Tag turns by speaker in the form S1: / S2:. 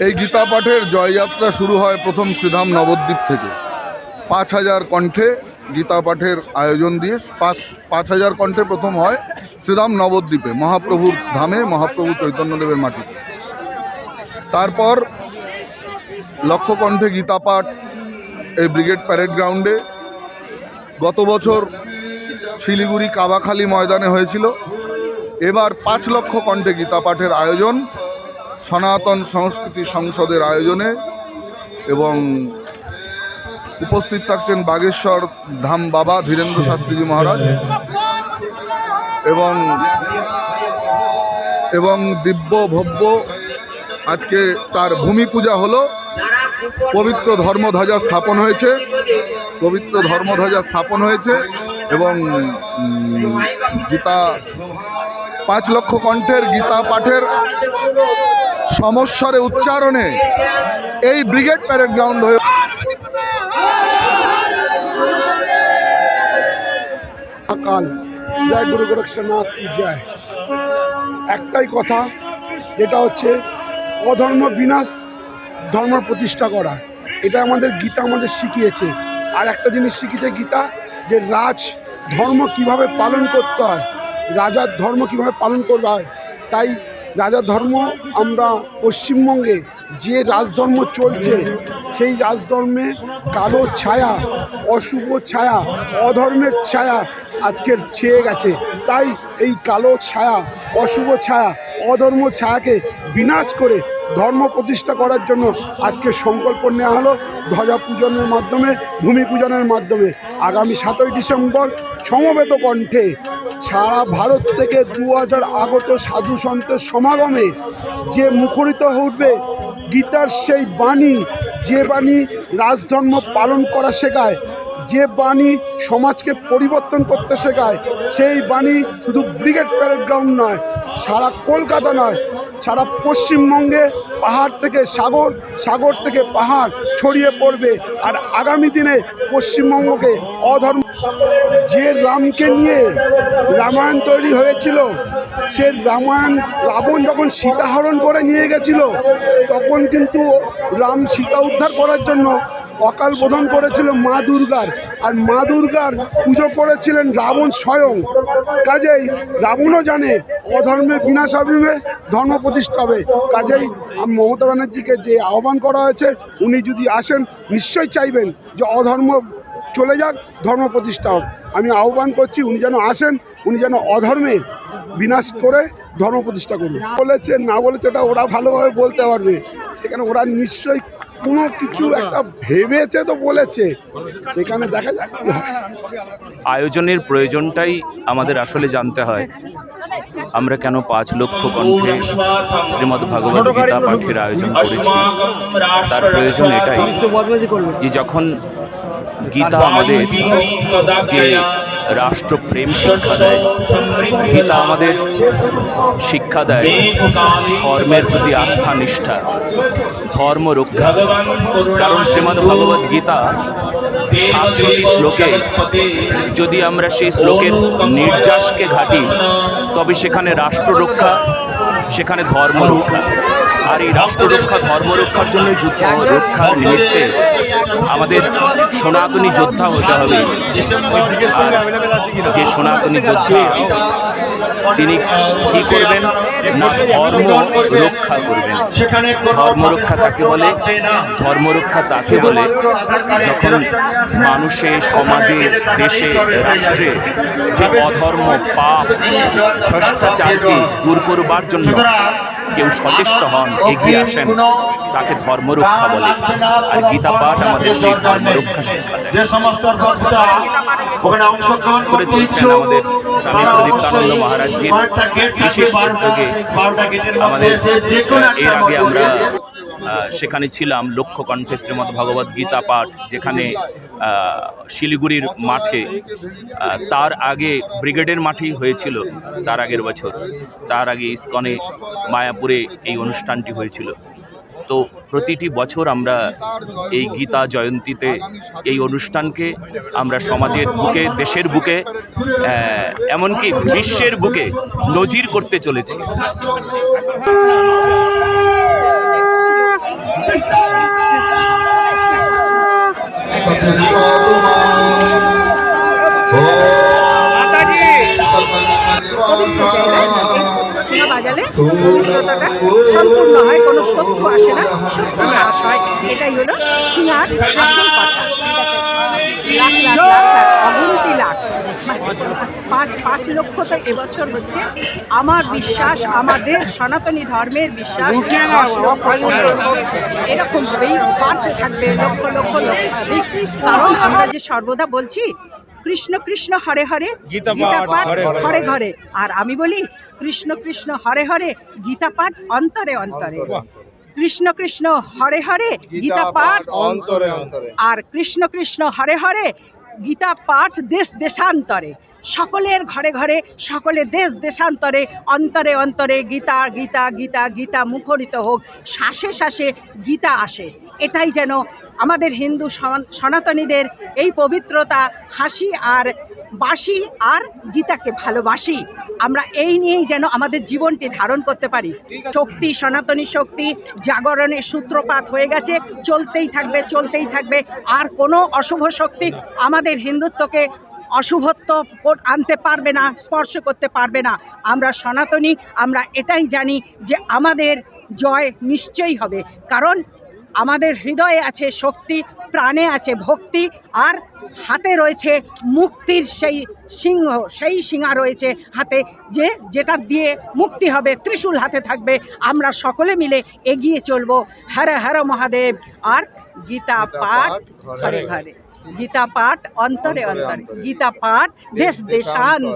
S1: এই গীতা পাঠের জয়যাত্রা শুরু হয় প্রথম শ্রীধাম নবদ্বীপ থেকে। ৫,০০০ কণ্ঠে গীতা পাঠের আয়োজন দিয়ে ৫,০০০ কণ্ঠে প্রথম হয় শ্রীধাম নবদ্বীপে, মহাপ্রভুর ধামে, মহাপ্রভু চৈতন্যদেবের মাটিতে। তারপর লক্ষ কণ্ঠে গীতা পাঠ এই ব্রিগেড প্যারেড গ্রাউন্ডে গত বছর শিলিগুড়ি কাবাখালী ময়দানে হয়েছিল। এবার ৫ লক্ষ কণ্ঠে গীতা পাঠের আয়োজন সনাতন সংস্কৃতি সংসদের আয়োজনে, এবং উপস্থিত থাকছেন বাগেশ্বর ধাম বাবা ধীরেন্দ্র শাস্ত্রীজি মহারাজ এবং দিব্য ভব্য আজকে তার ভূমি পূজা হলো। পবিত্র ধর্মধ্বজা স্থাপন হয়েছে এবং গীতা ৫ লক্ষ কণ্ঠের গীতা পাঠের সমস্বরে উচ্চারণে এই ব্রিগেড প্যারেড গ্রাউন্ড হয়ে
S2: কাল জয় গুরু গোরক্ষনাথ কি জয়। একটাই কথা, যেটা হচ্ছে অধর্ম বিনাশ, ধর্ম প্রতিষ্ঠা করা। এটা আমাদের গীতা আমাদের শিখিয়েছে। আর একটা জিনিস শিখিয়েছে গীতা, যে রাজ ধর্ম কিভাবে পালন করতে হয়, রাজার ধর্ম কিভাবে পালন করতে হয়। তাই রাজার ধর্ম আমরা পশ্চিমবঙ্গে যে রাজধর্ম চলছে, সেই রাজধর্মে কালো ছায়া, অশুভ ছায়া, অধর্মের ছায়া আজকের ছেয়ে গেছে। তাই এই কালো ছায়া, অশুভ ছায়া, অধর্ম ছায়াকে বিনাশ করে ধর্ম প্রতিষ্ঠা করার জন্য আজকে সংকল্প নেওয়া হলো ধ্বজা পূজনের মাধ্যমে, ভূমি পূজনের মাধ্যমে। আগামী ৭ই ডিসেম্বর সমবেত কণ্ঠে সারা ভারত থেকে ২০০০ আগত সাধু সন্তের সমাগমে যে মুখরিত হয়ে উঠবে গীতার সেই বাণী, যে বাণী রাজধর্ম পালন করা শেখায়, যে বাণী সমাজকে পরিবর্তন করতে শেখায়, সেই বাণী শুধু ব্রিগেড প্যারেড গ্রাউন্ড নয়, সারা কলকাতা নয়, সারা পশ্চিমবঙ্গে পাহাড় থেকে সাগর, সাগর থেকে পাহাড় ছড়িয়ে পড়বে। আর আগামী দিনে পশ্চিমবঙ্গকে অধর্ম, যে রামকে নিয়ে রামায়ণ তৈরি হয়েছিল, সে রামায়ণ রাবণ যখন সীতা হরণ করে নিয়ে গেছিল, তখন কিন্তু রাম সীতা উদ্ধার করার জন্য অকাল বোধন করেছিল মা দুর্গার, আর মা দুর্গার পুজো করেছিলেন রাবণ স্বয়ং। কাজেই রাবণও জানে অধর্মের বিনাশ হবে, ধর্ম প্রতিষ্ঠা হবে। কাজেই মমতা ব্যানার্জিকে যে আহ্বান করা হয়েছে, উনি যদি আসেন নিশ্চয়ই চাইবেন যে অধর্ম চলে যাক, ধর্ম প্রতিষ্ঠা হোক। আমি আহ্বান করছি উনি যেন আসেন, উনি যেন অধর্মের বিনাশ করে ধর্ম প্রতিষ্ঠা করবে। বলেছে না বলেছে ওটা ওরা ভালোভাবে বলতে পারবে, সেখানে ওরা নিশ্চয়ই কোনো কিছু একটা ভেবেছে তো বলেছে, সেখানে দেখা যাক।
S3: আয়োজনের প্রয়োজনটাই আমাদের আসলে জানতে হয়। আমরা কেন ৫ লক্ষ কণ্ঠে শ্রীমদ্ ভগবদ্ গীতা পাঠের আয়োজন করেছি, তার প্রয়োজন এটাই যে যখন গীতা আমাদের যে রাষ্ট্রপ্রেম শিক্ষা দেয়, গীতা আমাদের শিক্ষা দেয় ধর্মের প্রতি আস্থা নিষ্ঠা, ধর্ম রক্ষা। কারণ শ্রীমদ্ ভগবদ্ গীতা ৭০০টি শ্লোকে যদি আমরা সেই শ্লোকের নির্যাসকে ঘাটি, তবে সেখানে রাষ্ট্র রক্ষা, সেখানে ধর্ম রক্ষা। আর এই রাষ্ট্র রক্ষা, ধর্ম রক্ষার জন্য যুদ্ধ রক্ষার নিমিত্তে আমাদের সনাতনী যোদ্ধা হতে হবে। আর যে সনাতনী যোদ্ধা, তিনি কি করবেন না, ধর্ম রক্ষা করবেন। ধর্ম রক্ষা কাকে বলে? ধর্ম রক্ষা তাকে বলে যখন মানুষে, সমাজে, দেশে, রাষ্ট্রে যে অধর্ম, পাপ, ভ্রষ্টাচারকে দূর করবার জন্য কেউ সচেষ্ট হন, এগিয়ে আসেন, তাকে ধর্ম রক্ষা বলে। আর গীতা পাঠ আমাদের সেই ধর্ম রক্ষা শিক্ষা দেয়। করে চলছেন আমাদের স্বামী প্রদীপ্তানন্দ মহারাজজির বিশেষ উদ্যোগে। আমাদের এর আগে আমরা সেখানে ছিলাম লক্ষ কণ্ঠে শ্রীমদ্ ভগবদ্ গীতা পাঠ, যেখানে শিলিগুড়ির মাঠে, তার আগে ব্রিগেডের মাঠেই হয়েছিল তার আগের বছর, তার আগে ইস্কনে মায়াপুরে এই অনুষ্ঠানটি হয়েছিল। তো প্রতিটি বছর আমরা এই গীতা জয়ন্তীতে এই অনুষ্ঠানকে আমরা সমাজের বুকে, দেশের বুকে, এমনকি বিশ্বের বুকে নজির করতে চলেছি।
S4: পবিত্রতাটা সম্পূর্ণ হয়, কোনো শত্রু আসে না, শত্রু নাশ হয়। এটাই হলো সিঙার আসল কথা। ঠিক আছে, লাখ লাখ লাখ লাখ অগুন্তি লাখ, 5 লক্ষ তো এবছর হচ্ছে। আমার বিশ্বাস, আমাদের সনাতনী ধর্মের বিশ্বাস 10 লক্ষ, 15 লক্ষ এরকম ভাবেই বাড়তে থাকবে, লক্ষ লক্ষ লক্ষাধিক। কারণ আমরা যে সর্বদা বলছি কৃষ্ণ কৃষ্ণ হরে হরে গীতা পাঠ ঘরে ঘরে, আর আমি বলি কৃষ্ণ কৃষ্ণ হরে হরে গীতা পাঠ অন্তরে অন্তরে। কৃষ্ণ কৃষ্ণ হরে হরে গীতা পাঠ
S5: অন্তরে অন্তরে,
S4: আর কৃষ্ণ কৃষ্ণ হরে হরে গীতা পাঠ দেশ দেশান্তরে, সকলের ঘরে ঘরে, সকলের দেশ দেশান্তরে, অন্তরে অন্তরে গীতা গীতা গীতা গীতা মুখরিত হোক, শ্বাসে শ্বাসে গীতা আসে। এটাই যেন আমাদের হিন্দু সনাতনীদের এই পবিত্রতা, হাসি আর বাসি আর গীতাকে ভালোবাসি। আমরা এই নিয়েই যেন আমাদের জীবনটি ধারণ করতে পারি। শক্তি, সনাতনী শক্তি জাগরণের সূত্রপাত হয়ে গেছে, চলতেই থাকবে, চলতেই থাকবে। আর কোনো অশুভ শক্তি আমাদের হিন্দুত্বকে অশুভত্ব আনতে পারবে না, স্পর্শ করতে পারবে না। আমরা সনাতনী, আমরা এটাই জানি যে আমাদের জয় নিশ্চয়ই হবে, কারণ আমাদের হৃদয়ে আছে শক্তি, প্রাণে আছে ভক্তি, আর হাতে রয়েছে মুক্তির সেই সিংহ, সেই সিংহা রয়েছে হাতে, যেটা দিয়ে মুক্তি হবে, ত্রিশূল হাতে থাকবে। আমরা সকলে মিলে এগিয়ে চলবো। হর হর মহাদেব। আর গীতা পাঠ ঘরে ঘরে, গীতা পাঠ অন্তরে অন্তরে, গীতা পাঠ দেশ দেশান্তরে।